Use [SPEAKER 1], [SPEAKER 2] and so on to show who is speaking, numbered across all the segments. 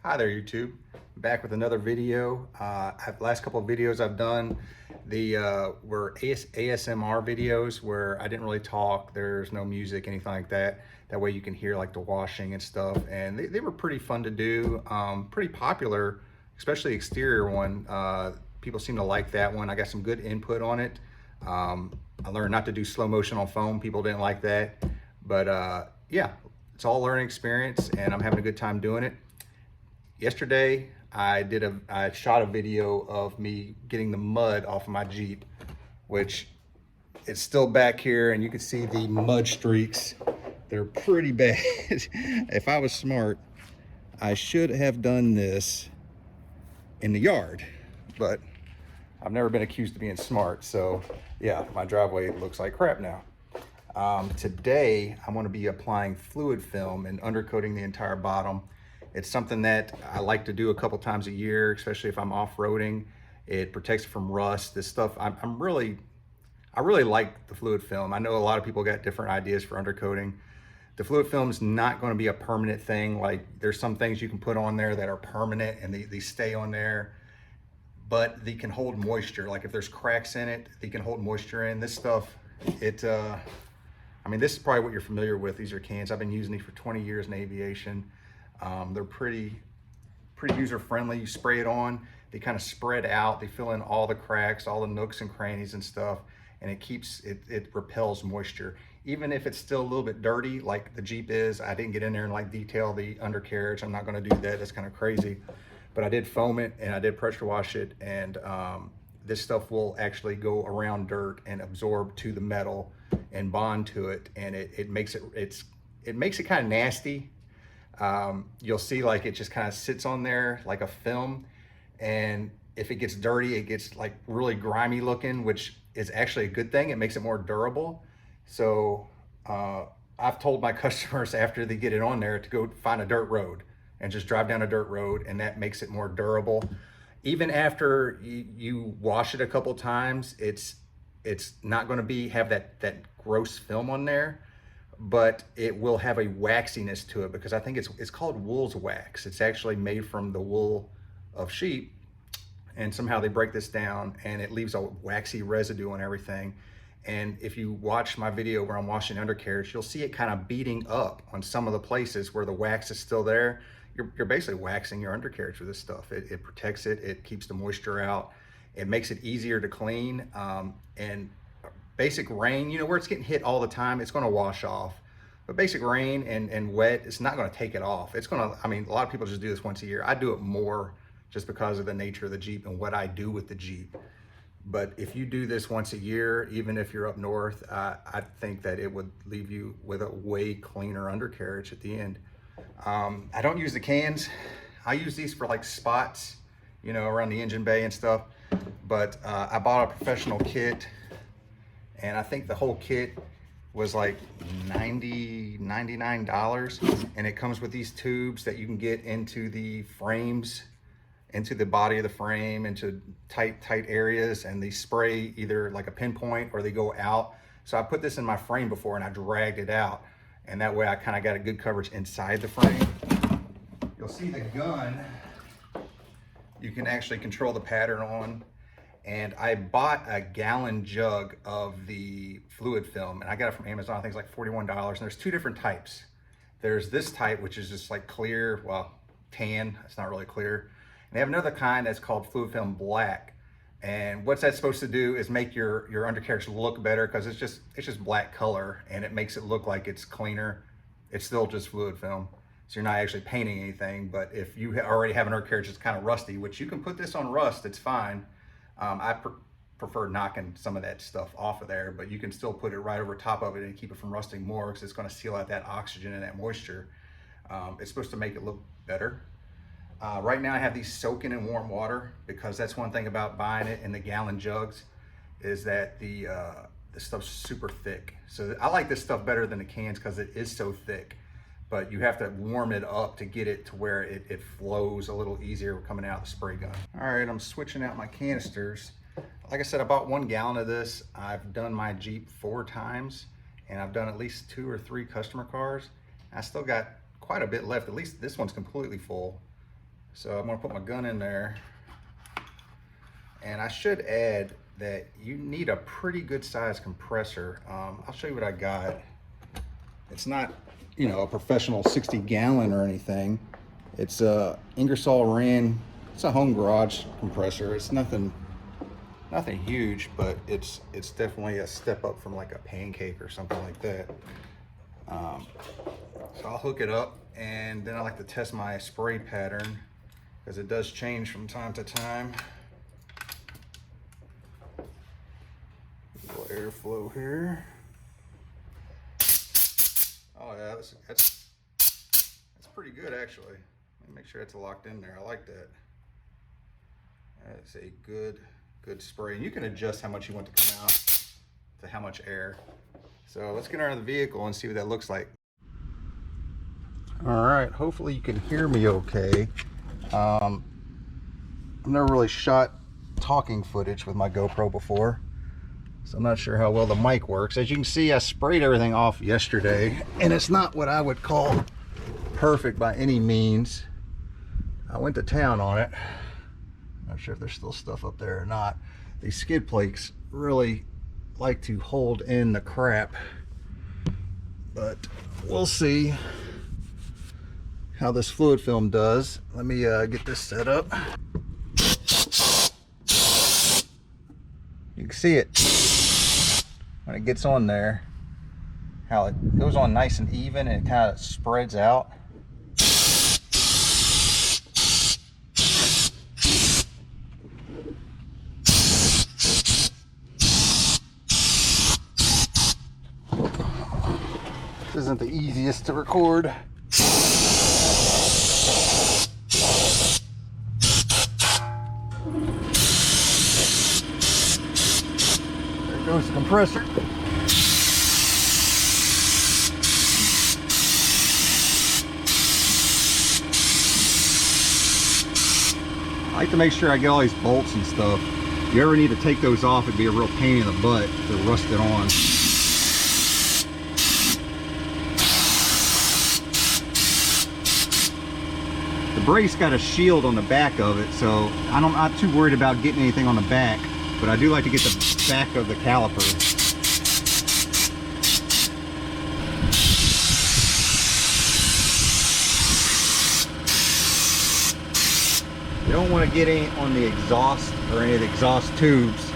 [SPEAKER 1] Hi there, YouTube. Back with another video. Last couple of videos I've done, were ASMR videos where I didn't really talk. There's no music, anything like that. That way you can hear like the washing and stuff. And they were pretty fun to do, pretty popular, especially the exterior one. People seem to like that one. I got some good input on it. I learned not to do slow motion on foam. People didn't like that. But yeah, it's all learning experience and I'm having a good time doing it. Yesterday, I shot a video of me getting the mud off of my Jeep, which it's still back here and you can see the mud streaks. They're pretty bad. If I was smart, I should have done this in the yard, but I've never been accused of being smart. So yeah, my driveway looks like crap now. Today, I'm going to be applying fluid film and undercoating the entire bottom. It's something that I like to do a couple times a year, especially if I'm off-roading. It protects it from rust. This stuff, I really like the fluid film. I know a lot of people got different ideas for undercoating. The fluid film is not going to be a permanent thing. Like there's some things you can put on there that are permanent and they stay on there, but they can hold moisture. Like if there's cracks in it, they can hold moisture in. This stuff, I mean, this is probably what you're familiar with. These are cans. I've been using these for 20 years in aviation. They're pretty user-friendly. You spray it on, they kind of spread out. They fill in all the cracks, all the nooks and crannies and stuff, and it repels moisture. Even if it's still a little bit dirty, like the Jeep is. I didn't get in there and like detail the undercarriage. I'm not gonna do that, that's kind of crazy. But I did foam it and I did pressure wash it, and this stuff will actually go around dirt and absorb to the metal and bond to it, and it makes it kind of nasty. You'll see like it just kind of sits on there like a film, and if it gets dirty, it gets like really grimy looking, which is actually a good thing. It makes it more durable. So I've told my customers after they get it on there to go find a dirt road and just drive down a dirt road, and that makes it more durable. Even after you wash it a couple times, it's not going to have that gross film on there, but it will have a waxiness to it, because I think it's called wool's wax. It's actually made from the wool of sheep, and somehow they break this down and it leaves a waxy residue on everything. And if you watch my video where I'm washing undercarriage, you'll see it kind of beating up on some of the places where the wax is still there. You're basically waxing your undercarriage with this stuff. It protects it, it keeps the moisture out, it makes it easier to clean. And basic rain, you know, where it's getting hit all the time, it's going to wash off. But basic rain and wet, it's not going to take it off. It's going to, I mean, a lot of people just do this once a year. I do it more just because of the nature of the Jeep and what I do with the Jeep. But if you do this once a year, even if you're up north, I think that it would leave you with a way cleaner undercarriage at the end. I don't use the cans. I use these for like spots, you know, around the engine bay and stuff. But I bought a professional kit, and I think the whole kit was like $99, and it comes with these tubes that you can get into the frames, into the body of the frame, into tight areas, and they spray either like a pinpoint or they go out. So I put this in my frame before and I dragged it out, and that way I kind of got a good coverage inside the frame. You'll see the gun, you can actually control the pattern on. And I bought a gallon jug of the fluid film, and I got it from Amazon. I think it's like $41. And there's two different types. There's this type, which is just like clear, well, tan, it's not really clear. And they have another kind that's called fluid film black. And what's that supposed to do is make your undercarriage look better, because it's just black color, and it makes it look like it's cleaner. It's still just fluid film, so you're not actually painting anything. But if you already have an undercarriage that's kind of rusty, which you can put this on rust, it's fine. I prefer knocking some of that stuff off of there, but you can still put it right over top of it and keep it from rusting more, because it's going to seal out that oxygen and that moisture. It's supposed to make it look better. Right now I have these soaking in warm water, because that's one thing about buying it in the gallon jugs, is that the stuff's super thick. So I like this stuff better than the cans because it is so thick, but you have to warm it up to get it to where it flows a little easier coming out of the spray gun. All right, I'm switching out my canisters. Like I said, I bought 1 gallon of this. I've done my Jeep 4 times, and I've done at least 2 or 3 customer cars. I still got quite a bit left. At least this one's completely full. So I'm gonna put my gun in there. And I should add that you need a pretty good size compressor. I'll show you what I got. It's not, you know, a professional 60-gallon or anything. It's a Ingersoll Rand. It's a home garage compressor. It's nothing huge, but it's definitely a step up from like a pancake or something like that. So I'll hook it up, and then I like to test my spray pattern because it does change from time to time. A little airflow here. Oh yeah, that's pretty good actually. Let me make sure it's locked in there. I like that. That's a good spray, and you can adjust how much you want to come out to how much air. So let's get out of the vehicle and see what that looks like. All right, hopefully you can hear me okay. I've never really shot talking footage with my GoPro before, so I'm not sure how well the mic works. As you can see, I sprayed everything off yesterday, and it's not what I would call perfect by any means. I went to town on it. Not sure if there's still stuff up there or not. These skid plates really like to hold in the crap, but we'll see how this fluid film does. Let me get this set up. You can see it when it gets on there, how it goes on nice and even, and it kind of spreads out. This isn't the easiest to record. There goes the compressor. I like to make sure I get all these bolts and stuff. If you ever need to take those off, it'd be a real pain in the butt to rust it on. The brace got a shield on the back of it, so I'm not too worried about getting anything on the back, but I do like to get the back of the caliper. You don't want to get any on the exhaust or any of the exhaust tubes,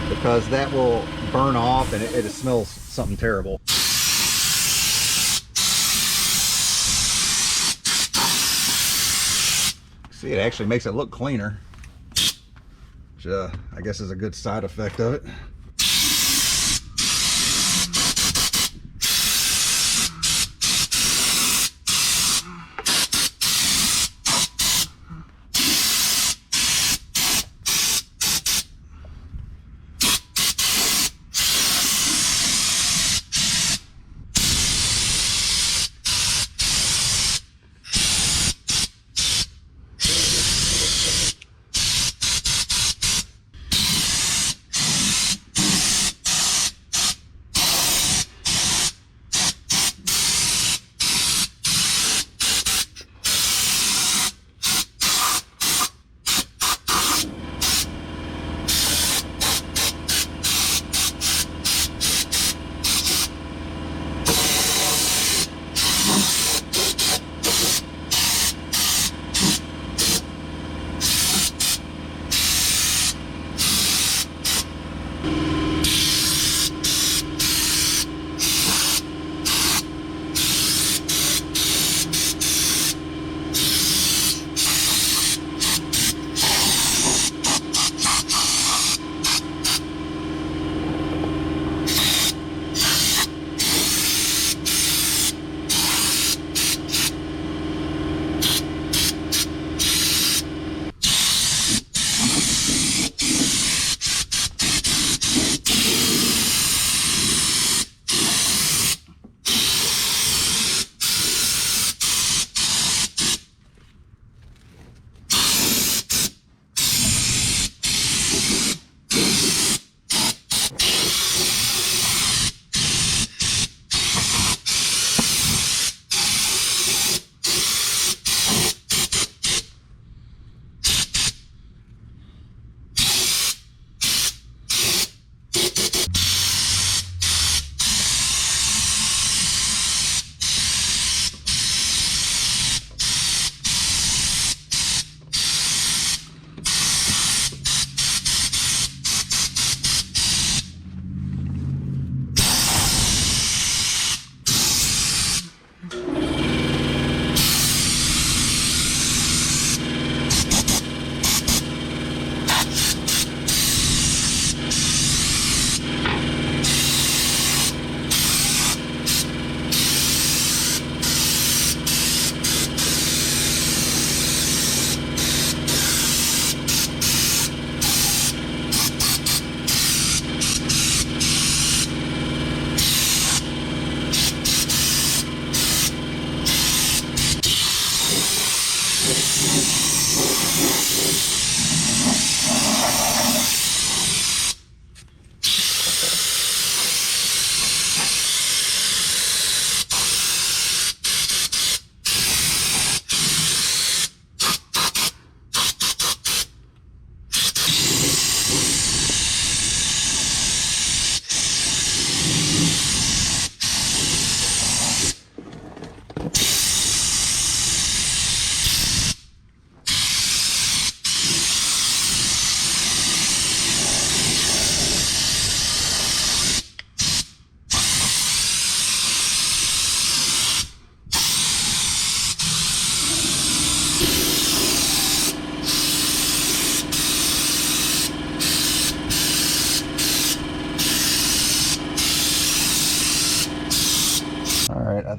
[SPEAKER 1] because that will burn off and it smells something terrible. See, it actually makes it look cleaner, which I guess is a good side effect of it.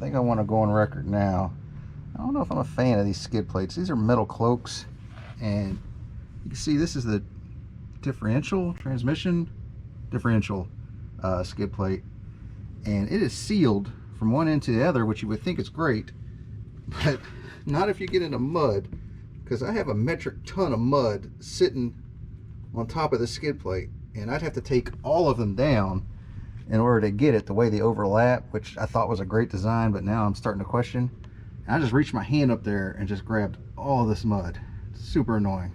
[SPEAKER 1] think I want to go on record now. I don't know if I'm a fan of these skid plates. These are metal cloaks, and you can see this is the transmission differential skid plate, and it is sealed from one end to the other, which you would think is great, but not if you get into mud, because I have a metric ton of mud sitting on top of the skid plate, and I'd have to take all of them down in order to get it the way they overlap, which I thought was a great design, but now I'm starting to question. And I just reached my hand up there and just grabbed all this mud. It's super annoying.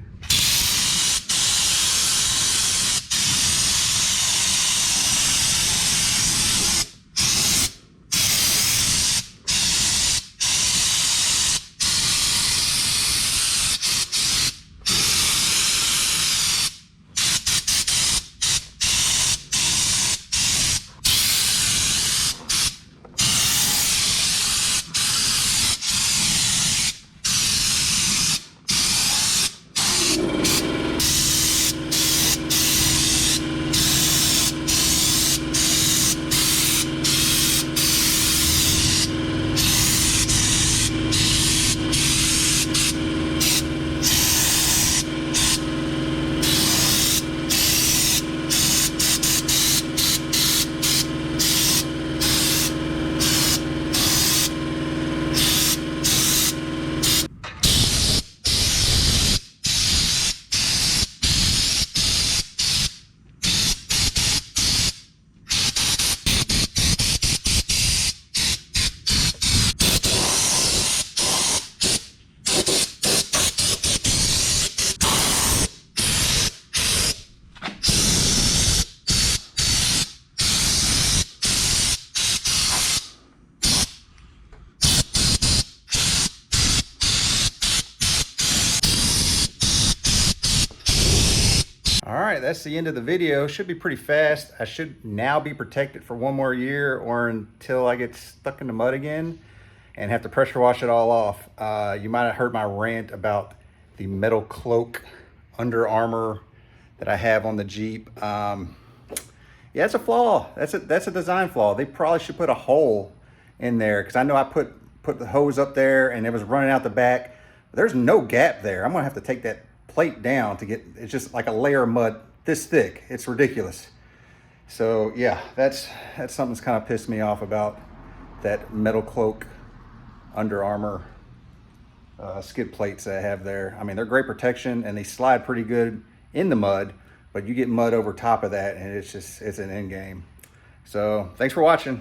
[SPEAKER 1] All right, that's the end of the video. Should be pretty fast. I should now be protected for one more year or until I get stuck in the mud again and have to pressure wash it all off. You might have heard my rant about the metal cloak Under Armour that I have on the Jeep. Yeah, it's a flaw. That's a design flaw. They probably should put a hole in there, because I know I put the hose up there and it was running out the back. There's no gap there. I'm gonna have to take that plate down to get, it's just like a layer of mud this thick. It's ridiculous. So yeah, that's something that's kind of pissed me off about that metal cloak Under Armour skid plates that I have there. I mean, they're great protection and they slide pretty good in the mud, but you get mud over top of that and it's an end game. So thanks for watching.